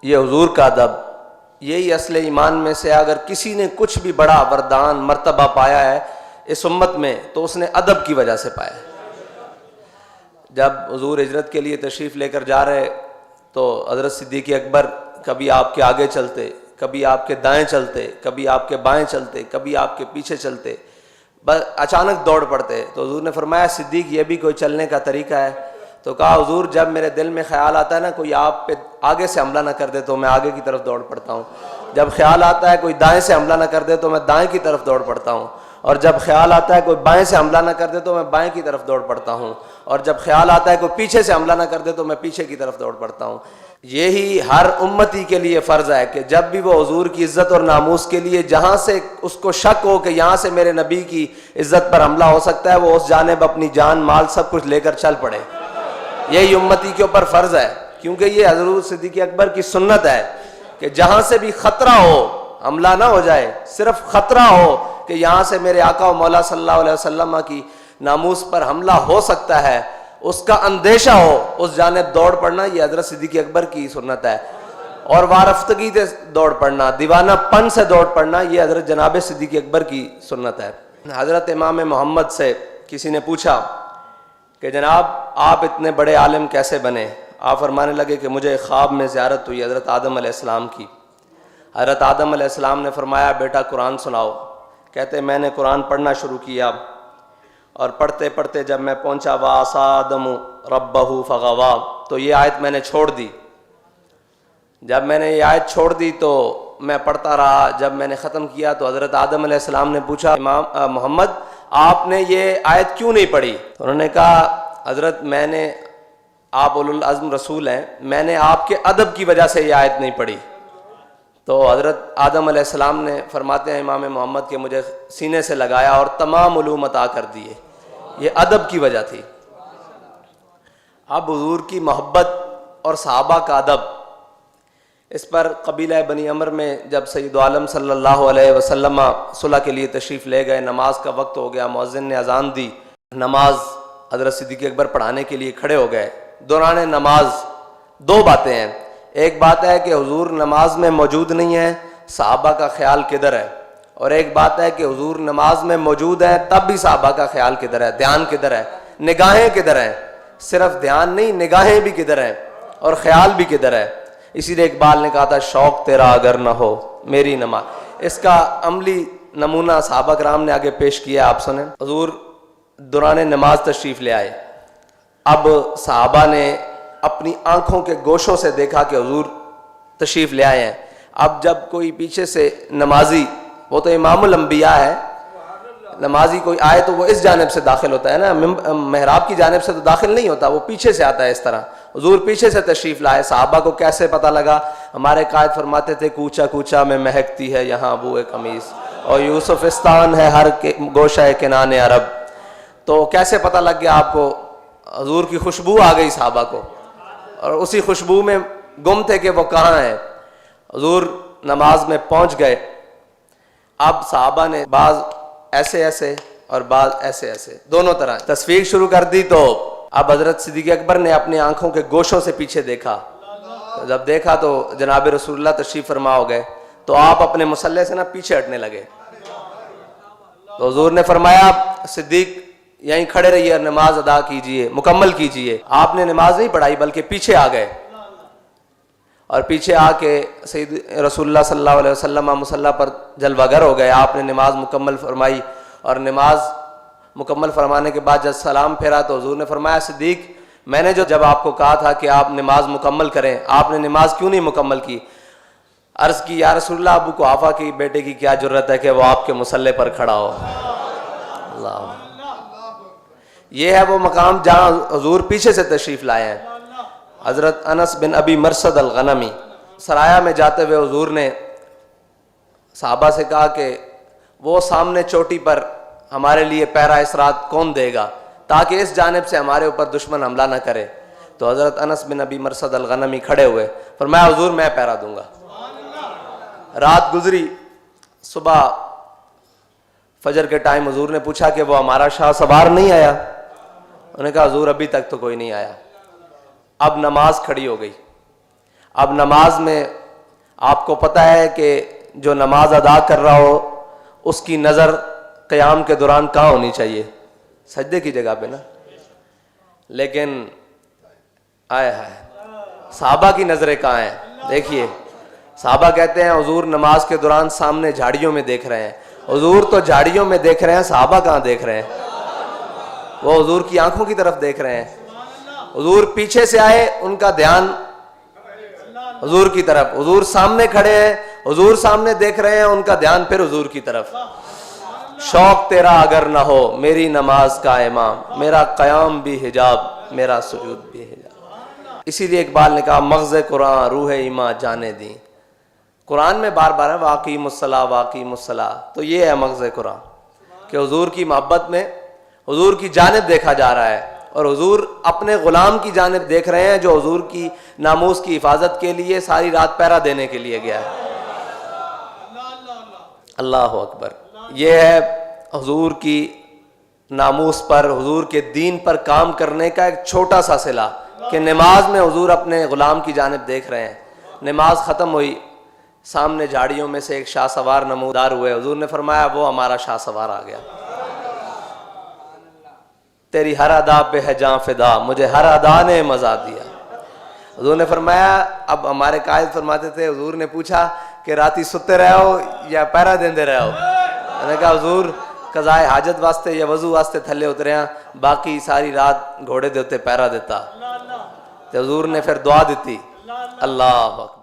یہ حضور کا ادب، یہی اصل ایمان میں سے اگر کسی نے کچھ بھی بڑا وردان مرتبہ پایا ہے اس امت میں تو اس نے ادب کی وجہ سے پایا ہے۔ جب حضور ہجرت کے لیے تشریف لے کر جا رہے تو حضرت صدیق اکبر کبھی آپ کے آگے چلتے، کبھی آپ کے دائیں چلتے، کبھی آپ کے بائیں چلتے، کبھی آپ کے پیچھے چلتے، بس اچانک دوڑ پڑتے۔ تو حضور نے فرمایا صدیق یہ بھی کوئی چلنے کا طریقہ ہے؟ تو کہا حضور جب میرے دل میں خیال آتا ہے نا کوئی آپ پہ آگے سے حملہ نہ کر دے تو میں آگے کی طرف دوڑ پڑتا ہوں، جب خیال آتا ہے کوئی دائیں سے حملہ نہ کر دے تو میں دائیں کی طرف دوڑ پڑتا ہوں، اور جب خیال آتا ہے کوئی بائیں سے حملہ نہ کر دے تو میں بائیں کی طرف دوڑ پڑتا ہوں، اور جب خیال آتا ہے کوئی پیچھے سے حملہ نہ کر دے تو میں پیچھے کی طرف دوڑ پڑتا ہوں۔ یہی ہر امتی کے لیے فرض ہے کہ جب بھی وہ حضور کی عزت اور ناموس کے لیے جہاں سے اس کو شک ہو کہ یہاں سے میرے نبی کی عزت پر حملہ ہو سکتا ہے وہ اس جانب اپنی جان مال سب کچھ لے کر چل پڑے۔ یہی امتی کے اوپر فرض ہے، کیونکہ یہ حضرت صدیق اکبر کی سنت ہے کہ جہاں سے بھی خطرہ ہو، حملہ نہ ہو جائے، صرف خطرہ ہو کہ یہاں سے میرے آقا و مولا صلی اللہ علیہ وسلم کی ناموس پر حملہ ہو سکتا ہے، اس کا اندیشہ ہو، اس جانب دوڑ پڑنا، یہ حضرت صدیق اکبر کی سنت ہے۔ اور وارفتگی سے دوڑ پڑنا، دیوانہ پن سے دوڑ پڑنا، یہ حضرت جناب صدیق اکبر کی سنت ہے۔ حضرت امام محمد سے کسی نے پوچھا کہ جناب آپ اتنے بڑے عالم کیسے بنے؟ آپ فرمانے لگے کہ مجھے خواب میں زیارت ہوئی حضرت آدم علیہ السلام کی۔ حضرت آدم علیہ السلام نے فرمایا بیٹا قرآن سناؤ۔ کہتے میں نے قرآن پڑھنا شروع کیا، اور پڑھتے پڑھتے جب میں پہنچا وَعَصَىٰ آدَمُ رَبَّهُ فَغَوَىٰ تو یہ آیت میں نے چھوڑ دی۔ جب میں نے یہ آیت چھوڑ دی تو میں پڑھتا رہا، جب میں نے ختم کیا تو حضرت آدم علیہ السلام نے پوچھا امام محمد آپ نے یہ آیت کیوں نہیں پڑھی؟ تو انہوں نے کہا حضرت میں نے، آپ اولو العزم رسول ہیں، میں نے آپ کے ادب کی وجہ سے یہ آیت نہیں پڑھی۔ تو حضرت آدم علیہ السلام نے فرماتے ہیں امام محمد کے مجھے سینے سے لگایا اور تمام علوم عطا کر دیے، یہ ادب کی وجہ تھی۔ اب حضور کی محبت اور صحابہ کا ادب، اس پر قبیلہ بنی عمر میں جب سید عالم صلی اللہ علیہ وسلم صلح کے لیے تشریف لے گئے، نماز کا وقت ہو گیا، مؤذن نے اذان دی، نماز حضرت صدیق اکبر پڑھانے کے لیے کھڑے ہو گئے۔ دوران نماز دو باتیں ہیں، ایک بات ہے کہ حضور نماز میں موجود نہیں ہیں، صحابہ کا خیال کدھر ہے، اور ایک بات ہے کہ حضور نماز میں موجود ہیں تب بھی صحابہ کا خیال کدھر ہے، دھیان کدھر ہے، نگاہیں کدھر ہیں، صرف دھیان نہیں نگاہیں بھی کدھر ہیں اور خیال بھی کدھر ہے۔ اسی لیے اقبال نے کہا تھا شوق تیرا اگر نہ ہو میری نماز، اس کا عملی نمونہ صحابہ کرام نے آگے پیش کیا، آپ سنیں۔ حضور دوران نماز تشریف لے آئے، اب صحابہ نے اپنی آنکھوں کے گوشوں سے دیکھا کہ حضور تشریف لے آئے ہیں۔ اب جب کوئی پیچھے سے نمازی، وہ تو امام الانبیاء ہے، نمازی کوئی آئے تو وہ اس جانب سے داخل ہوتا ہے نا، محراب کی جانب سے تو داخل نہیں ہوتا، وہ پیچھے سے آتا ہے اس طرح۔ حضور پیچھے سے تشریف لائے، صحابہ کو کیسے پتہ لگا؟ ہمارے قائد فرماتے تھے کوچا کوچا میں مہکتی ہے یہاں بوئے قمیص، اور یوسفستان ہے ہر گوشہ کنان عرب۔ تو کیسے پتہ لگ گیا آپ کو؟ حضور کی خوشبو آ گئی صحابہ کو، اور اسی خوشبو میں گم تھے کہ وہ کہاں ہیں۔ حضور نماز میں پہنچ گئے، اب صحابہ نے بعض ایسے ایسے اور بعض ایسے ایسے دونوں طرح تصویر شروع کر دی، تو اب حضرت صدیق اکبر نے اپنی آنکھوں کے گوشوں سے پیچھے دیکھا، جب دیکھا تو جناب رسول اللہ تشریف فرما ہو گئے، تو آپ اپنے مصلے سے نا پیچھے ہٹنے لگے۔ تو حضور نے فرمایا صدیق یہیں کھڑے رہیے اور نماز ادا کیجئے، مکمل کیجئے۔ آپ نے نماز نہیں پڑھائی بلکہ پیچھے آ گئے، اور پیچھے آ کے سید رسول اللہ صلی اللہ علیہ وسلم مصلی پر جلوہ گر ہو گئے۔ آپ نے نماز مکمل فرمائی، اور نماز مکمل فرمانے کے بعد جب سلام پھیرا تو حضور نے فرمایا صدیق میں نے جب آپ کو کہا تھا کہ آپ نماز مکمل کریں، آپ نے نماز کیوں نہیں مکمل کی؟ عرض کی یا رسول اللہ ابو قحافہ کی بیٹے کی کیا جرت ہے کہ وہ آپ کے مصلی پر کھڑا ہو۔ اللہ، یہ ہے وہ مقام جہاں حضور پیچھے سے تشریف لائے ہیں۔ حضرت انس بن ابی مرصد الغنمی سرایہ میں جاتے ہوئے حضور نے صحابہ سے کہا کہ وہ سامنے چوٹی پر ہمارے لیے پہرا اس رات کون دے گا تاکہ اس جانب سے ہمارے اوپر دشمن حملہ نہ کرے؟ تو حضرت انس بن ابی مرصد الغنمی کھڑے ہوئے، فرمایا حضور میں پہرا دوں گا۔ رات گزری، صبح فجر کے ٹائم حضور نے پوچھا کہ وہ ہمارا شاہ سوار نہیں آیا؟ انہوں نے کہا حضور ابھی تک تو کوئی نہیں آیا۔ اب نماز کھڑی ہو گئی، اب نماز میں آپ کو پتہ ہے کہ جو نماز ادا کر رہا ہو اس کی نظر قیام کے دوران کہاں ہونی چاہیے؟ سجدے کی جگہ پہ نا. لیکن آئے صحابہ کی نظریں کہاں ہیں؟ دیکھیے صحابہ کہتے ہیں حضور نماز کے دوران سامنے جھاڑیوں میں دیکھ رہے ہیں. حضور تو جھاڑیوں میں دیکھ رہے ہیں، صحابہ کہاں دیکھ رہے ہیں؟ وہ حضور کی آنکھوں کی طرف دیکھ رہے ہیں. حضور پیچھے سے آئے، ان کا دھیان حضور کی طرف. حضور سامنے کھڑے ہیں، حضور سامنے دیکھ رہے ہیں، ان کا دھیان پھر حضور کی طرف. شوق تیرا اگر نہ ہو میری نماز کا امام، میرا قیام بھی حجاب، میرا سجود بھی حجاب. اسی لیے اقبال نے کہا مغز قرآن روح ایمان جانے دیں. قرآن میں بار بار ہے واقیم الصلاۃ واقیم الصلاۃ. تو یہ ہے مغز قرآن کہ حضور کی محبت میں حضور کی جانب دیکھا جا رہا ہے، اور حضور اپنے غلام کی جانب دیکھ رہے ہیں جو حضور کی ناموس کی حفاظت کے لیے ساری رات پہرا دینے کے لیے گیا ہے. اللہ اکبر. یہ ہے حضور کی ناموس پر، حضور کے دین پر کام کرنے کا ایک چھوٹا سا صلہ کہ نماز میں حضور اپنے غلام کی جانب دیکھ رہے ہیں. نماز ختم ہوئی، سامنے جھاڑیوں میں سے ایک شاہ سوار نمودار ہوئے. حضور نے فرمایا وہ ہمارا شاہ سوار آ گیا. تیری ہر ادا پہ ہے جاں فدا، مجھے ہر ادا نے مزہ دیا. حضور نے فرمایا، اب ہمارے قائد فرماتے تھے حضور نے پوچھا کہ راتی ستے رہے ہو یا پہرا دیندے رہے ہو؟ میں نے کہا حضور قضائے حاجت واسطے یا وضو واسطے تھلے اترے ہیں، باقی ساری رات گھوڑے دے اتنے پہرا دیتا. تو حضور نے پھر دعا دیتی. اللہ اکبر.